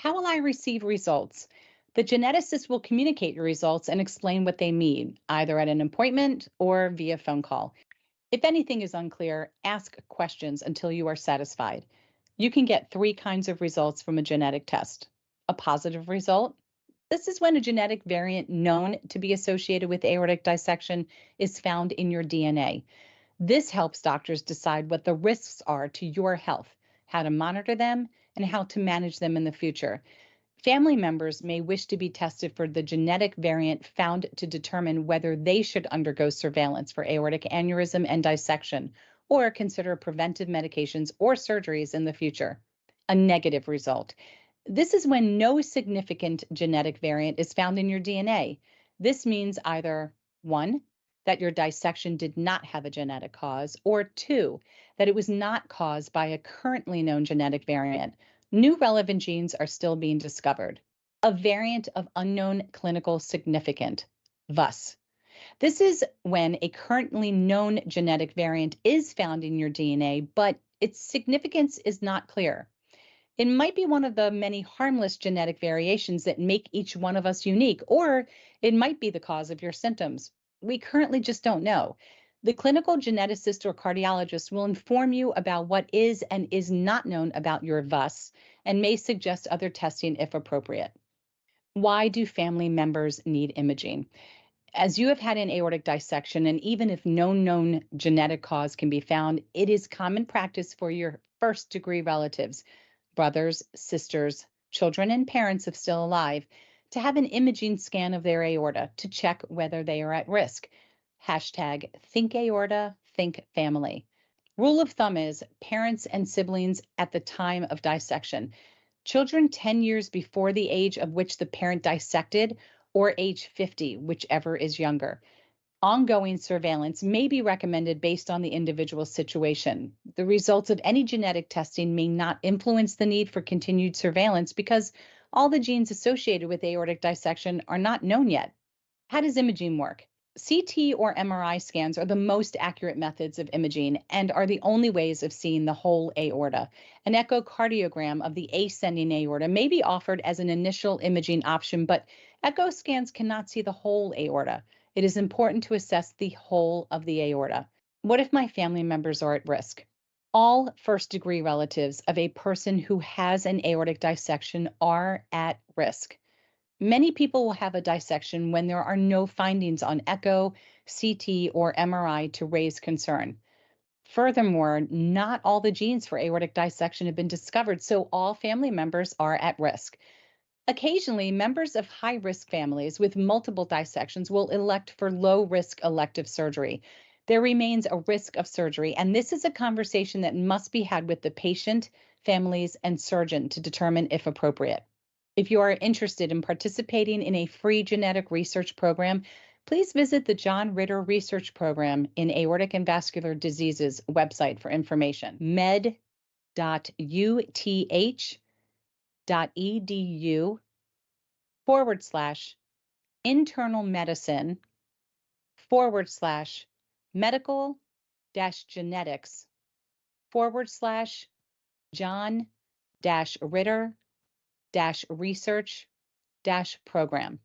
How will I receive results? The geneticist will communicate your results and explain what they mean, either at an appointment or via phone call. If anything is unclear, ask questions until you are satisfied. You can get three kinds of results from a genetic test. A positive result. This is when a genetic variant known to be associated with aortic dissection is found in your DNA. This helps doctors decide what the risks are to your health, how to monitor them, and how to manage them in the future. Family members may wish to be tested for the genetic variant found to determine whether they should undergo surveillance for aortic aneurysm and dissection, or consider preventive medications or surgeries in the future. A negative result. This is when no significant genetic variant is found in your DNA. This means either one, that your dissection did not have a genetic cause, or two, that it was not caused by a currently known genetic variant. New relevant genes are still being discovered. A variant of unknown clinical significant, VUS. This is when a currently known genetic variant is found in your DNA, but its significance is not clear. It might be one of the many harmless genetic variations that make each one of us unique, or it might be the cause of your symptoms. We currently just don't know. The clinical geneticist or cardiologist will inform you about what is and is not known about your VUS and may suggest other testing if appropriate. Why do family members need imaging? As you have had an aortic dissection, and even if no known genetic cause can be found, it is common practice for your first degree relatives, brothers, sisters, children, and parents if still alive, to have an imaging scan of their aorta to check whether they are at risk. Hashtag think aorta, think family. Rule of thumb is parents and siblings at the time of dissection. Children 10 years before the age of which the parent dissected, or age 50, whichever is younger. Ongoing surveillance may be recommended based on the individual situation. The results of any genetic testing may not influence the need for continued surveillance because all the genes associated with aortic dissection are not known yet. How does imaging work? CT or MRI scans are the most accurate methods of imaging and are the only ways of seeing the whole aorta. An echocardiogram of the ascending aorta may be offered as an initial imaging option, but echo scans cannot see the whole aorta. It is important to assess the whole of the aorta. What if my family members are at risk? All first-degree relatives of a person who has an aortic dissection are at risk. Many people will have a dissection when there are no findings on echo, CT, or MRI to raise concern. Furthermore, not all the genes for aortic dissection have been discovered, so all family members are at risk. Occasionally, members of high-risk families with multiple dissections will elect for low-risk elective surgery. There remains a risk of surgery, and this is a conversation that must be had with the patient, families, and surgeon to determine if appropriate. If you are interested in participating in a free genetic research program, please visit the John Ritter Research Program in Aortic and Vascular Diseases website for information, med.uth.edu/internal medicine /medical genetics /John Ritter research program.